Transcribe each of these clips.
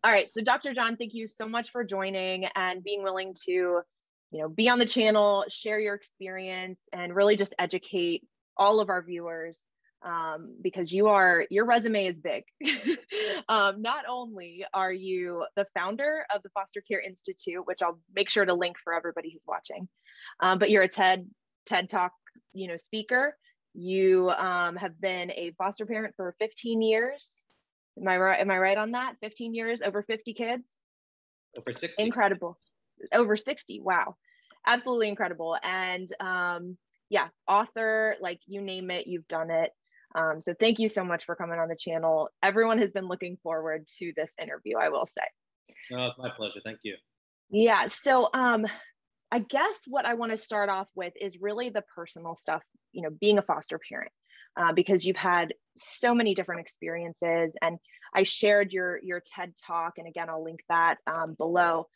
All right. So Dr. John, thank you so much for joining and being willing to, be on the channel, share your experience, and really just educate all of our viewers, because your resume is big. Not only are you the founder of the Foster Care Institute, which I'll make sure to link for everybody who's watching, but you're a TED Talk, speaker. You have been a foster parent for 15 years. Am I right on that? 15 years, over 50 kids? Over 60. Incredible. Over 60. Wow. Absolutely incredible. And yeah, author, like you name it, you've done it. So thank you so much for coming on the channel. Everyone has been looking forward to this interview, I will say. Oh, it's my pleasure. Thank you. Yeah. So I guess what I want to start off with is really the personal stuff, being a foster parent. Because you've had so many different experiences, and I shared your TED Talk, and again, I'll link that below,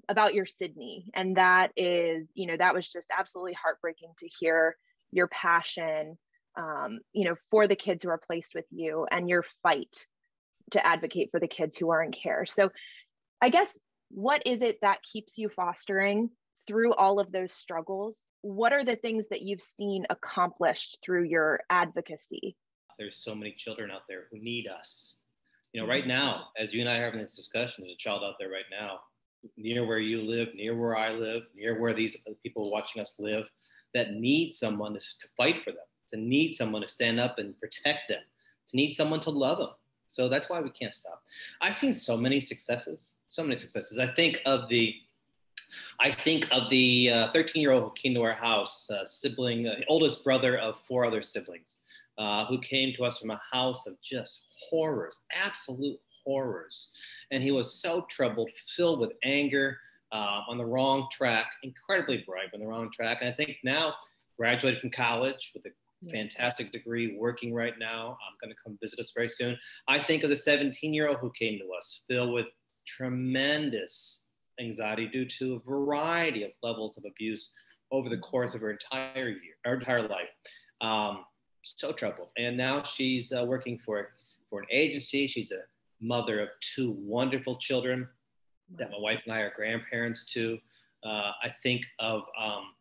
about your Sydney, and that is, that was just absolutely heartbreaking to hear your passion, for the kids who are placed with you, and your fight to advocate for the kids who are in care. So, I guess, what is it that keeps you fostering through all of those struggles? What are the things that you've seen accomplished through your advocacy? There's so many children out there who need us. Right now, as you and I are having this discussion, there's a child out there right now, near where you live, near where I live, near where these people watching us live, that need someone to fight for them, to need someone to stand up and protect them, to need someone to love them. So that's why we can't stop. I've seen so many successes, so many successes. I think of the 13-year-old who came to our house, sibling, oldest brother of 4 other siblings, who came to us from a house of just horrors, absolute horrors. And he was so troubled, filled with anger, on the wrong track, incredibly bright, on the wrong track. And I think now graduated from college with a fantastic degree, working right now. I'm going to come visit us very soon. I think of the 17-year-old who came to us, filled with tremendous anxiety due to a variety of levels of abuse over the course of her entire life. So troubled. And now she's working for an agency. She's a mother of 2 wonderful children that my wife and I are grandparents to. I think of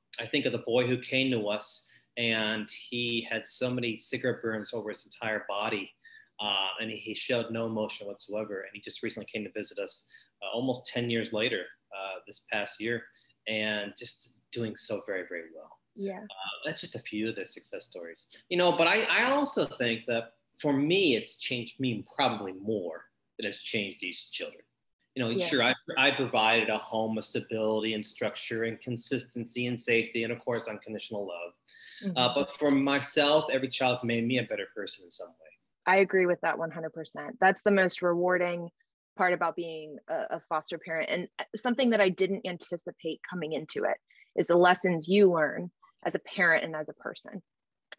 the boy who came to us, and he had so many cigarette burns over his entire body, and he showed no emotion whatsoever. And he just recently came to visit us almost 10 years later, this past year, and just doing so very, very well. Yeah. That's just a few of the success stories, but I also think that for me, it's changed me probably more than it's changed these children. Sure, I provided a home of stability and structure and consistency and safety, and of course, unconditional love. Mm-hmm. But for myself, every child's made me a better person in some way. I agree with that 100%. That's the most rewarding part about being a foster parent, and something that I didn't anticipate coming into it is the lessons you learn as a parent and as a person.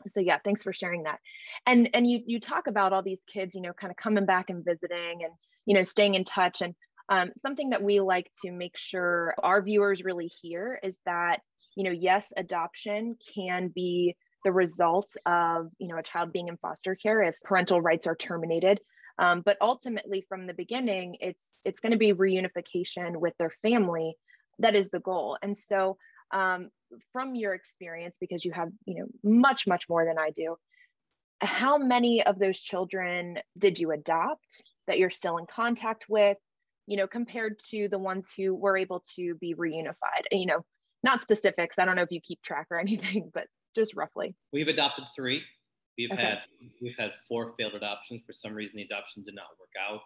So yeah, thanks for sharing that. And you talk about all these kids, kind of coming back and visiting, and staying in touch. And something that we like to make sure our viewers really hear is that yes, adoption can be the result of a child being in foster care if parental rights are terminated. But ultimately, from the beginning, it's going to be reunification with their family. That is the goal. And so from your experience, because you have much, much more than I do, how many of those children did you adopt that you're still in contact with, compared to the ones who were able to be reunified? Not specifics. I don't know if you keep track or anything, but just roughly. We've adopted 3. We've had 4 failed adoptions. For some reason, the adoption did not work out,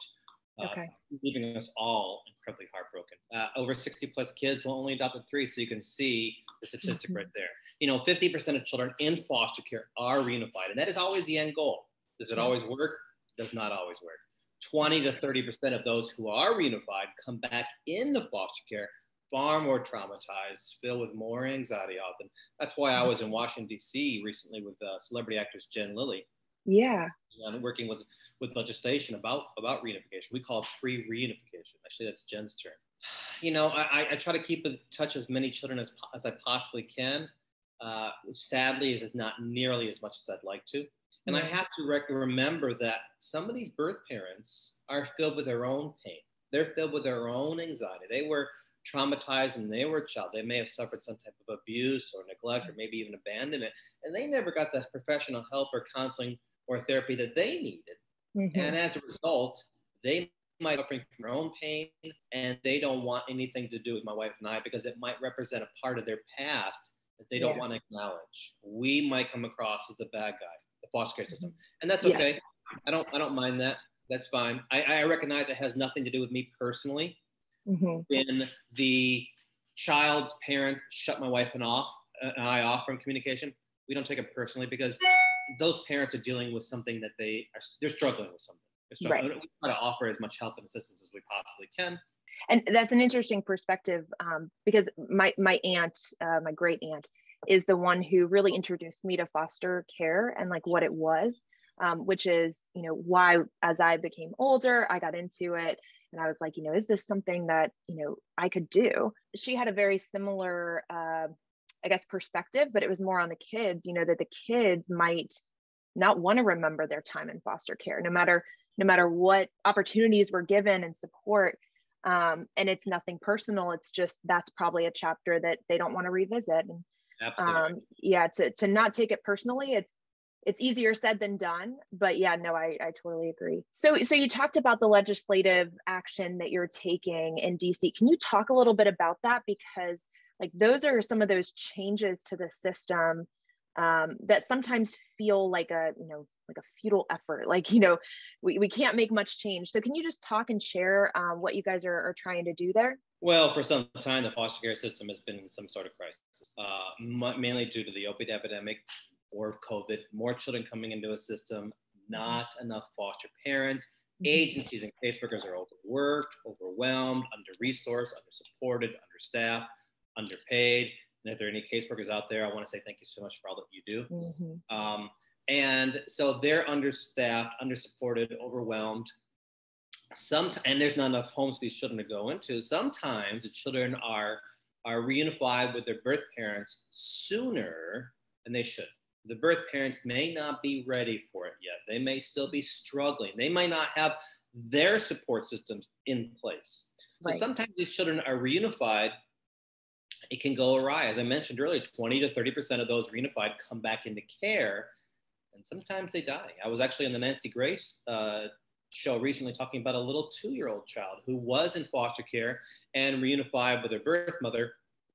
leaving us all incredibly heartbroken. Over 60 plus kids, only adopted 3. So you can see the statistic right there. 50% of children in foster care are reunified, and that is always the end goal. Does it always work? Does not always work. 20 to 30% of those who are reunified come back into foster care far more traumatized, filled with more anxiety often. That's why I was in Washington, D.C. recently with celebrity actress Jen Lilly. Yeah. And working with legislation about reunification. We call it free reunification. Actually, that's Jen's term. I try to keep in touch with as many children as I possibly can, which sadly is not nearly as much as I'd like to. And I have to remember that some of these birth parents are filled with their own pain. They're filled with their own anxiety. They were traumatized and they were a child. They may have suffered some type of abuse or neglect or maybe even abandonment, and they never got the professional help or counseling or therapy that they needed. Mm-hmm. And as a result, they might be suffering from their own pain, and they don't want anything to do with my wife and I because it might represent a part of their past that they don't want to acknowledge. We might come across as the bad guy, the foster care system, and that's okay. I don't mind that. That's fine. I recognize it has nothing to do with me personally. Mm-hmm. When the child's parent shut my wife and I off from communication, we don't take it personally because those parents are dealing with something that they're struggling with something. Right. We try to offer as much help and assistance as we possibly can. And that's an interesting perspective because my aunt, my great aunt, is the one who really introduced me to foster care and like what it was, which is, you know, why as I became older, I got into it. And I was like, you know, is this something that, you know, I could do? She had a very similar, I guess, perspective, but it was more on the kids, you know, that the kids might not want to remember their time in foster care, no matter what opportunities were given and support. And it's nothing personal. It's just, that's probably a chapter that they don't want to revisit. And absolutely. To not take it personally, it's easier said than done, but yeah, no, I totally agree. So you talked about the legislative action that you're taking in DC. Can you talk a little bit about that? Because like those are some of those changes to the system that sometimes feel like a futile effort. Like, you know, we can't make much change. So can you just talk and share what you guys are trying to do there? Well, for some time, the foster care system has been in some sort of crisis, mainly due to the opioid epidemic or COVID, more children coming into a system, not enough foster parents. Agencies and caseworkers are overworked, overwhelmed, under-resourced, under-supported, understaffed, underpaid. And if there are any caseworkers out there, I want to say thank you so much for all that you do. And so they're understaffed, undersupported, overwhelmed. And there's not enough homes for these children to go into. Sometimes the children are reunified with their birth parents sooner than they should. The birth parents may not be ready for it yet. They may still be struggling. They might not have their support systems in place. So sometimes these children are reunified. It can go awry. As I mentioned earlier, 20 to 30% of those reunified come back into care, and sometimes they die. I was actually on the Nancy Grace show recently talking about a little 2-year-old child who was in foster care and reunified with her birth mother,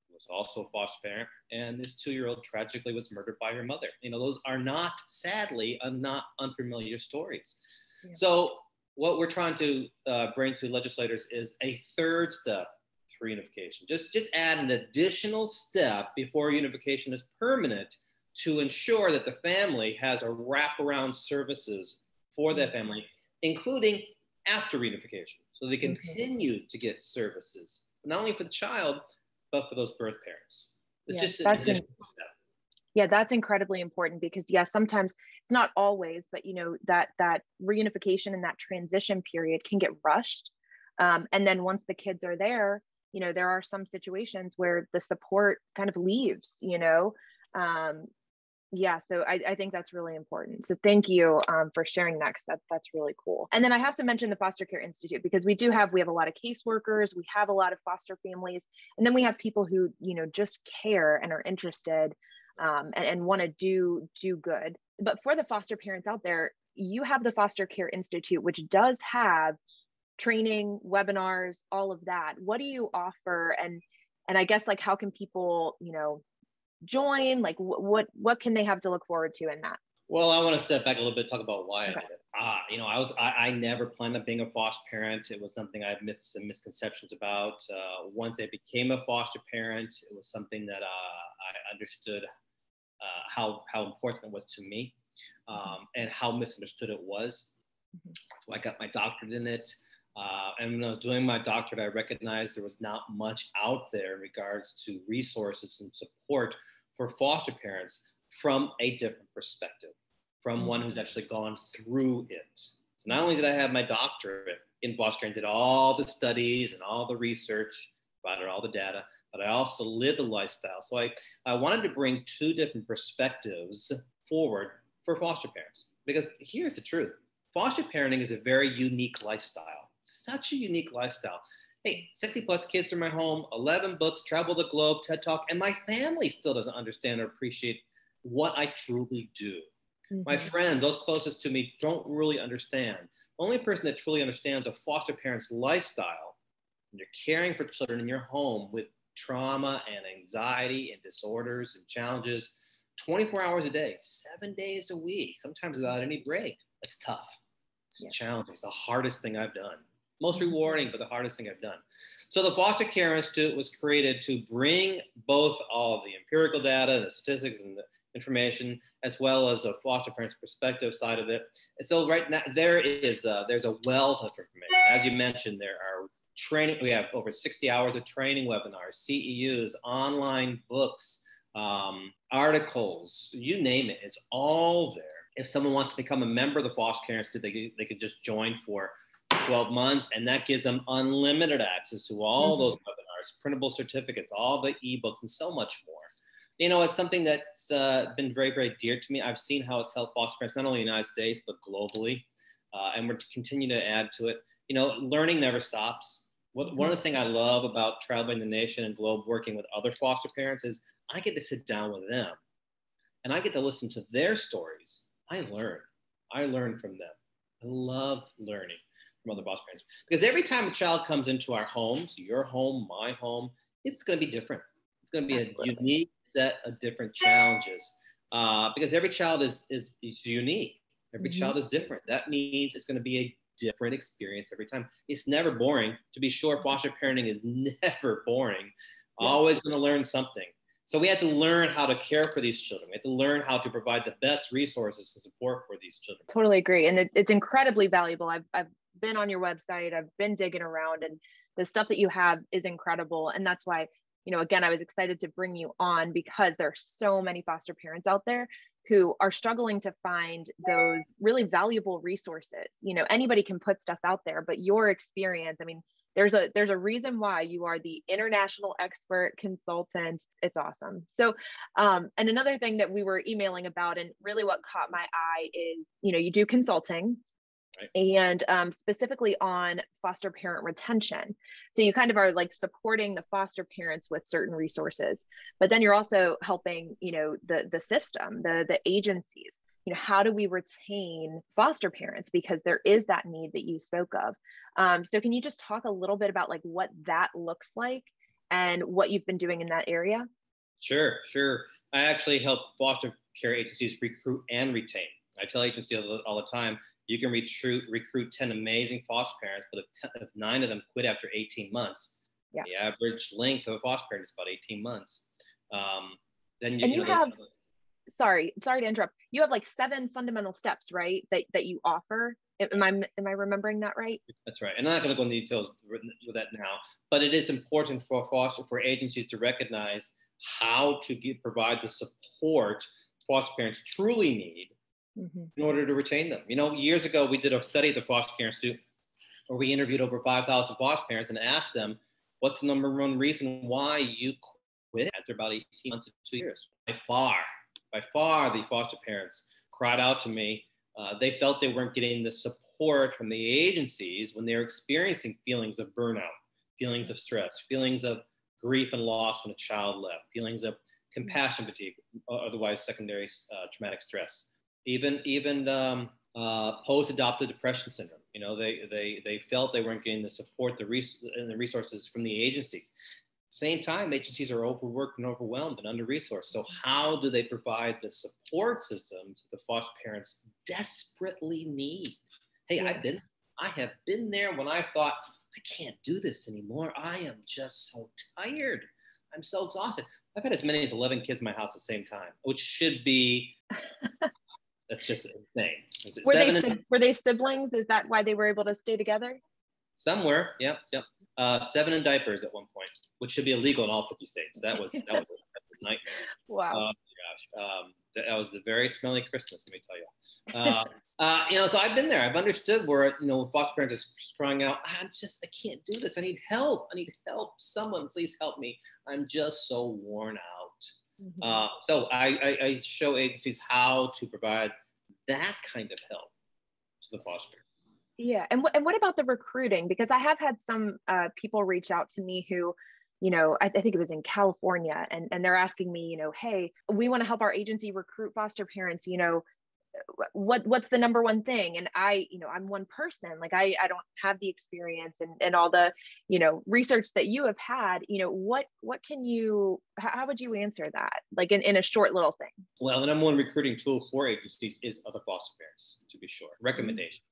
who was also a foster parent, and this 2-year-old tragically was murdered by her mother. You know, those are not, sadly, not unfamiliar stories. Yeah. So what we're trying to bring to legislators is a third step to reunification. Just add an additional step before unification is permanent to ensure that the family has a wraparound services for that family, including after reunification, so they continue to get services, not only for the child, but for those birth parents. It's just an additional step. Yeah, that's incredibly important because sometimes it's not always, but you know, that reunification and that transition period can get rushed. And then once the kids are there, you know, there are some situations where the support kind of leaves, you know. So I think that's really important. So thank you for sharing that, because that's really cool. And then I have to mention the Foster Care Institute, because we have a lot of caseworkers, we have a lot of foster families, and then we have people who, you know, just care and are interested and want to do good. But for the foster parents out there, you have the Foster Care Institute, which does have training, webinars, all of that. What do you offer? And I guess, like, how can people, you know, join? Like, what can they have to look forward to in that? Well, I want to step back a little bit, talk about why I did it. You know, I never planned on being a foster parent. It was something I had some misconceptions about. Once I became a foster parent, it was something that I understood how important it was to me, and how misunderstood it was. So I got my doctorate in it. And when I was doing my doctorate, I recognized there was not much out there in regards to resources and support for foster parents from a different perspective, from one who's actually gone through it. So not only did I have my doctorate in foster care and did all the studies and all the research, provided all the data, but I also lived the lifestyle. So I wanted to bring two different perspectives forward for foster parents, because here's the truth. Foster parenting is a very unique lifestyle. Such a unique lifestyle. Hey, 60 plus kids in my home, 11 books, travel the globe, TED Talk, and my family still doesn't understand or appreciate what I truly do. My friends, those closest to me, don't really understand. The only person that truly understands a foster parent's lifestyle, when you're caring for children in your home with trauma and anxiety and disorders and challenges, 24 hours a day, 7 days a week, sometimes without any break. It's tough. It's challenging. It's the hardest thing I've done. Most rewarding, but the hardest thing I've done. So the Foster Care Institute was created to bring both all of the empirical data, the statistics, and the information, as well as a foster parent's perspective side of it. And so right now there's a wealth of information. As you mentioned, there are training. We have over 60 hours of training webinars, CEUs, online books, articles, you name it. It's all there. If someone wants to become a member of the Foster Care Institute, they could just join for 12 months, and that gives them unlimited access to all those webinars, printable certificates, all the ebooks, and so much more. You know, it's something that's been very, very dear to me. I've seen how it's helped foster parents, not only in the United States, but globally, and we're to continue to add to it. You know, learning never stops. One of the things I love about traveling the nation and globe, working with other foster parents, is I get to sit down with them, and I get to listen to their stories. I learn from them. I love learning from other foster parents, because every time a child comes into our homes, your home, my home, it's going to be different. It's going to be a unique set of different challenges, because every child is unique. Every child is different. That means it's going to be a different experience every time. It's never boring. To be sure, foster parenting is never boring. Always going to learn something. So we had to learn how to care for these children. We had to learn how to provide the best resources and support for these children. Totally agree. And it's incredibly valuable. I've been on your website. I've been digging around, and the stuff that you have is incredible. And that's why, you know, again, I was excited to bring you on, because there are so many foster parents out there who are struggling to find those really valuable resources. You know, anybody can put stuff out there, but your experience, I mean, there's a reason why you are the international expert consultant. It's awesome. So, and another thing that we were emailing about, and really what caught my eye is, you know, you do consulting, and specifically on foster parent retention. So you kind of are like supporting the foster parents with certain resources, but then you're also helping, you know, the system, the agencies. You know, how do we retain foster parents? Because there is that need that you spoke of. So can you just talk a little bit about like what that looks like and what you've been doing in that area? Sure. I actually help foster care agencies recruit and retain. I tell agencies all the time, you can recruit 10 amazing foster parents, but if 9 of them quit after 18 months, the average length of a foster parent is about 18 months. Then you have, sorry to interrupt. You have like 7 fundamental steps, right? That you offer. Am I remembering that right? That's right. And I'm not going to go into details with that now, but it is important for agencies to recognize how to provide the support foster parents truly need in order to retain them. You know, years ago, we did a study at the Foster Care Institute where we interviewed over 5,000 foster parents and asked them, what's the number one reason why you quit after about 18 months to 2 years? By far, the foster parents cried out to me. They felt they weren't getting the support from the agencies when they're experiencing feelings of burnout, feelings of stress, feelings of grief and loss when a child left, feelings of compassion fatigue, otherwise secondary traumatic stress, even post-adoptive depression syndrome. You know, they felt they weren't getting the support, and the resources from the agencies. Same time, agencies are overworked and overwhelmed and under-resourced. So how do they provide the support systems that the foster parents desperately need? Hey, I have been there when I thought, I can't do this anymore. I am just so tired. I'm so exhausted. I've had as many as 11 kids in my house at the same time, which should be, that's just insane. Were they siblings? Is that why they were able to stay together? Somewhere, yep. 7 in diapers at one point, which should be illegal in all 50 states. That was a nightmare. Wow. Oh my gosh. That was the very smelly Christmas, let me tell you. You know, so I've been there. I've understood where, you know, foster parents are crying out, I can't do this. I need help. Someone please help me. I'm just so worn out. So I show agencies how to provide that kind of help to the foster parents. Yeah. And what about the recruiting? Because I have had some people reach out to me who, I think it was in California, and they're asking me, hey, we want to help our agency recruit foster parents, what's the number one thing? And I'm one person, like I don't have the experience and all the, research that you have had, what can you, how would you answer that? Like in a short little thing? Well, the number one recruiting tool for agencies is other foster parents, to be sure, recommendation.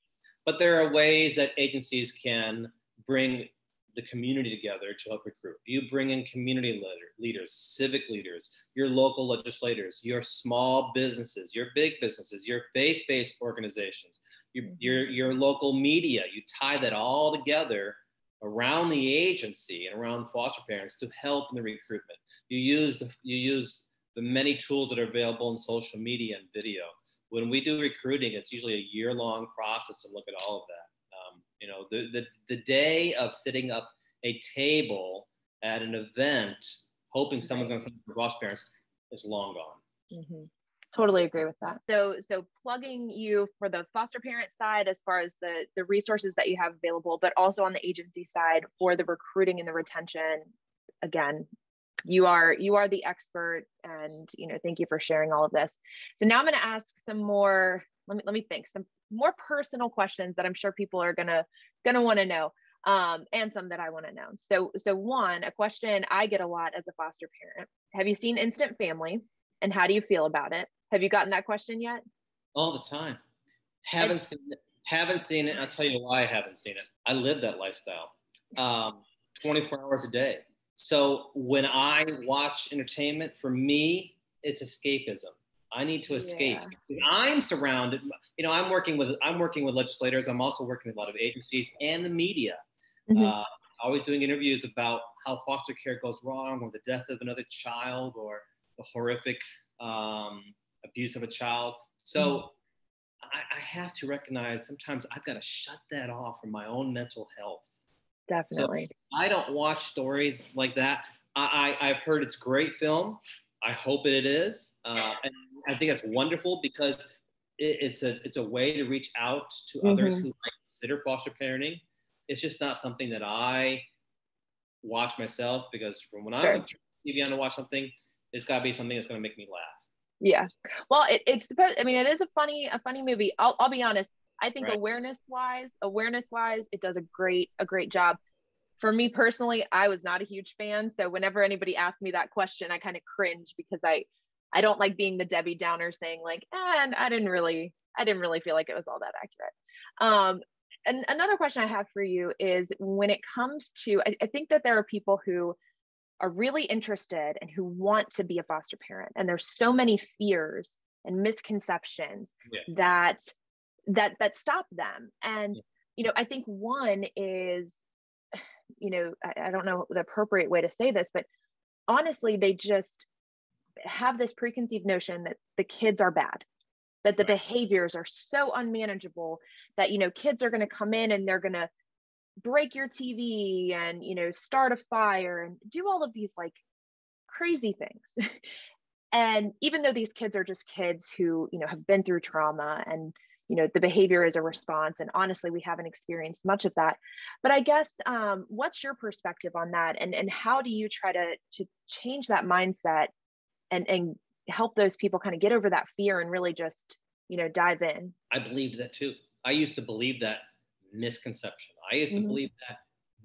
But there are ways that agencies can bring the community together to help recruit. You bring in community leaders, civic leaders, your local legislators, your small businesses, your big businesses, your faith-based organizations, your local media. You tie that all together around the agency and around foster parents to help in the recruitment. You use the many tools that are available in social media and video. When we do recruiting, it's usually a year-long process to look at all of that. The day of sitting up a table at an event, hoping someone's going to sign up for foster parents, is long gone. Mm-hmm. Totally agree with that. So plugging you for the foster parent side, as far as the resources that you have available, but also on the agency side for the recruiting and the retention. Again, you are the expert, and thank you for sharing all of this. So now I'm going to ask some more. Let me think. Some more personal questions that I'm sure people are gonna want to know, and some that I want to know. So one, a question I get a lot as a foster parent: have you seen Instant Family, and how do you feel about it? Have you gotten that question yet? All the time. Haven't seen it. I'll tell you why I haven't seen it. I live that lifestyle, 24 hours a day. So when I watch entertainment, for me, it's escapism. I need to escape. Yeah. I'm surrounded. I'm working with legislators. I'm also working with a lot of agencies and the media. Mm-hmm. Always doing interviews about how foster care goes wrong, or the death of another child, or the horrific abuse of a child. So I have to recognize sometimes I've got to shut that off for my own mental health. Definitely. So I don't watch stories like that. I've heard it's great film. I hope it is. And I think that's wonderful, because it's a way to reach out to others who might consider foster parenting. It's just not something that I watch myself, because from when I'm on TV on to watch something, it's got to be something that's going to make me laugh. Yeah. Well, it's supposed. I mean, it is a funny movie. I'll be honest. I think awareness wise, it does a great job. For me personally, I was not a huge fan. So whenever anybody asked me that question, I kind of cringe, because I don't like being the Debbie Downer saying like, and I didn't really feel like it was all that accurate. And another question I have for you is, when it comes to, I think that there are people who are really interested and who want to be a foster parent, and there's so many fears and misconceptions that stop them. And I think one is, I don't know the appropriate way to say this, but honestly, they just have this preconceived notion that the kids are bad, that the behaviors are so unmanageable that, kids are going to come in and they're going to break your TV and, start a fire and do all of these like crazy things. And even though these kids are just kids who, have been through trauma, and, the behavior is a response, and honestly, we haven't experienced much of that. But I guess, what's your perspective on that? And how do you try to change that mindset and help those people kind of get over that fear and really just, dive in? I believed that too. I used to believe that misconception. I used to believe that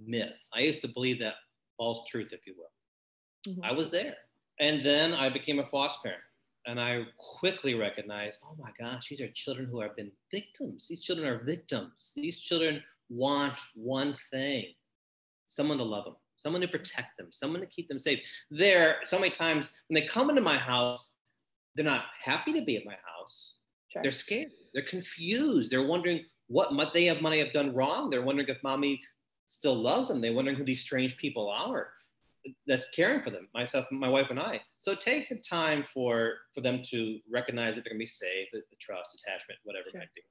myth. I used to believe that false truth, if you will. I was there. And then I became a foster parent. And I quickly recognized, oh my gosh, these are children who have been victims. These children are victims. These children want one thing: someone to love them, someone to protect them, someone to keep them safe. So many times when they come into my house, they're not happy to be at my house. Sure. They're scared. They're confused. They're wondering what they might have done wrong. They're wondering if mommy still loves them. They're wondering who these strange people are that's caring for them, myself, my wife, and I. So it takes a time for them to recognize that they're going to be safe, the trust, attachment, whatever it might be.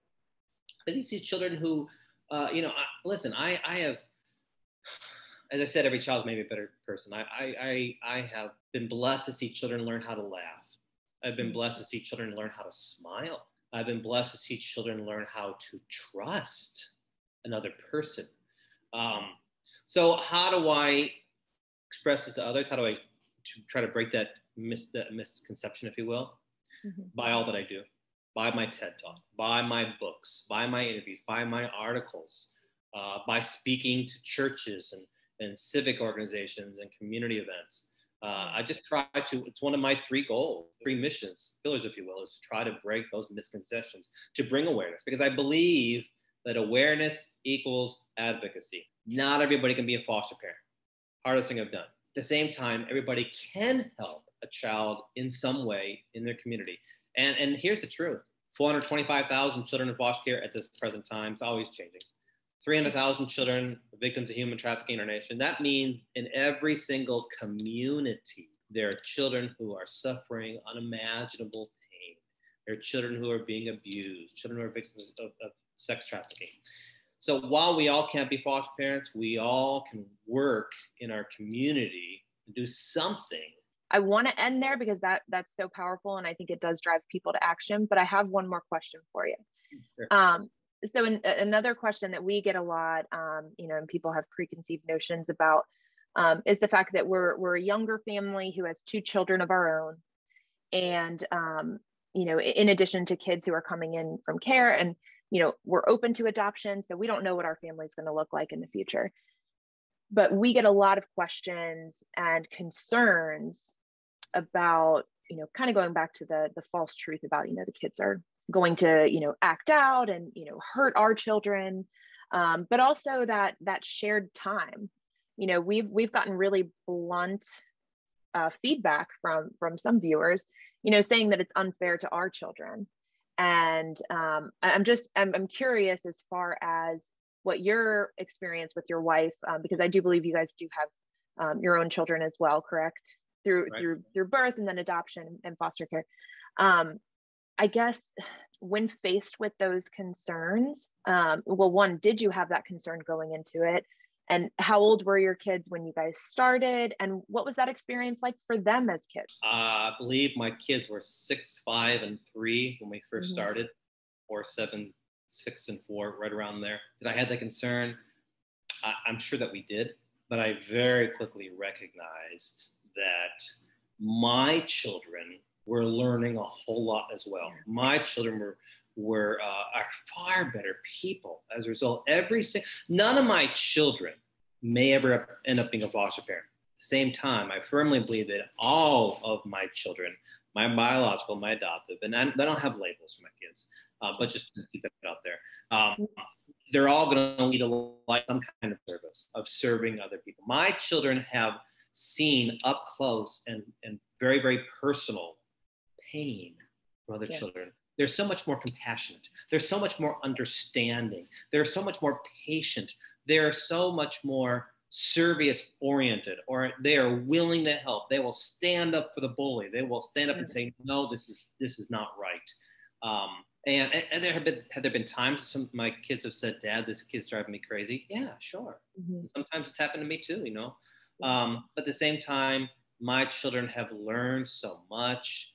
But these children who, listen, I have, as I said, every child's made me a better person. I have been blessed to see children learn how to laugh. I've been blessed to see children learn how to smile. I've been blessed to see children learn how to trust. another person. So how do I express this to others? How do I try to break that misconception, if you will? Mm-hmm. By all that I do, by my TED Talk, by my books, by my interviews, by my articles, by speaking to churches and civic organizations and community events. I just try to, it's one of my 3 goals, 3 missions, pillars, if you will, is to try to break those misconceptions, to bring awareness, because I believe that awareness equals advocacy. Not everybody can be a foster parent. Hardest thing I've done. At the same time, everybody can help a child in some way in their community. And here's the truth. 425,000 children in foster care at this present time. It's always changing. 300,000 children victims of human trafficking in our nation. That means in every single community, there are children who are suffering unimaginable pain. There are children who are being abused, children who are victims of sex trafficking. So while we all can't be foster parents, we all can work in our community and do something. I want to end there because that's so powerful, and I think it does drive people to action. But I have one more question for you. Sure. So another question that we get a lot, and people have preconceived notions about, is the fact that we're a younger family who has 2 children of our own, and in addition to kids who are coming in from care, and we're open to adoption, so we don't know what our family is going to look like in the future. But we get a lot of questions and concerns about, kind of going back to the false truth about, the kids are going to, act out and, hurt our children. But also that shared time, we've gotten really blunt feedback from some viewers, saying that it's unfair to our children. And I'm curious as far as what your experience with your wife, because I do believe you guys do have your own children as well, correct? Through birth and then adoption and foster care. I guess when faced with those concerns, one, did you have that concern going into it? And how old were your kids when you guys started? And what was that experience like for them as kids? I believe my kids were 6, 5, and 3 when we first started, 4, 7, 6, and 4, right around there. Did I have that concern? I'm sure that we did, but I very quickly recognized that my children were learning a whole lot as well. My children are far better people as a result. None of my children may ever end up being a foster parent. At the same time, I firmly believe that all of my children, my biological, my adoptive, and I don't have labels for my kids, but just to keep that out there, they're all going to lead a life, some kind of service, of serving other people. My children have seen up close and very, very personal pain from other children. They're so much more compassionate. They're so much more understanding. They're so much more patient. They're so much more service oriented, or they are willing to help. They will stand up for the bully. They will stand up and say, no, this is not right. And have there been times some of my kids have said, Dad, this kid's driving me crazy? Yeah, sure. Sometimes it's happened to me too, But at the same time, my children have learned so much.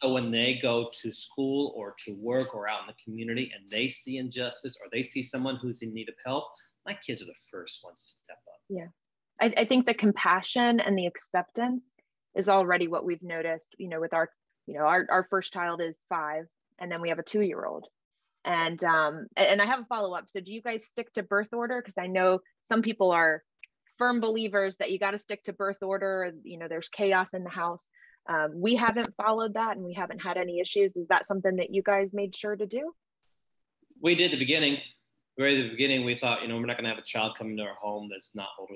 So when they go to school or to work or out in the community and they see injustice or they see someone who's in need of help, my kids are the first ones to step up. Yeah. I think the compassion and the acceptance is already what we've noticed, with our first child is 5, and then we have a 2-year-old. And I have a follow-up. So do you guys stick to birth order? Because I know some people are firm believers that you got to stick to birth order. There's chaos in the house. We haven't followed that, and we haven't had any issues. Is that something that you guys made sure to do? We did at the beginning. Right at the beginning, we thought, we're not going to have a child come into our home that's not older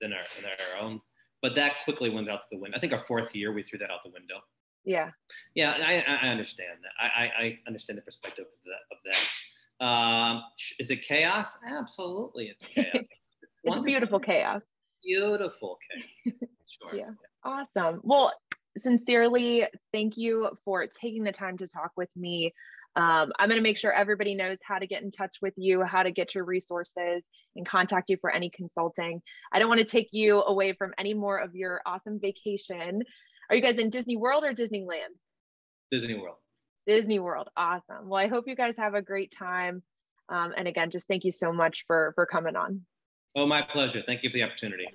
than our own. But that quickly went out the window. I think our 4th year, we threw that out the window. Yeah. Yeah, I understand that. I understand the perspective of that. Is it chaos? Absolutely, it's chaos. It's beautiful chaos. Beautiful chaos. Sure. Yeah. Awesome. Well, sincerely, thank you for taking the time to talk with me. I'm going to make sure everybody knows how to get in touch with you, how to get your resources and contact you for any consulting. I don't want to take you away from any more of your awesome vacation. Are you guys in Disney World or Disneyland? Disney World. Disney World. Awesome. Well, I hope you guys have a great time. And again, just thank you so much for coming on. Oh, my pleasure. Thank you for the opportunity.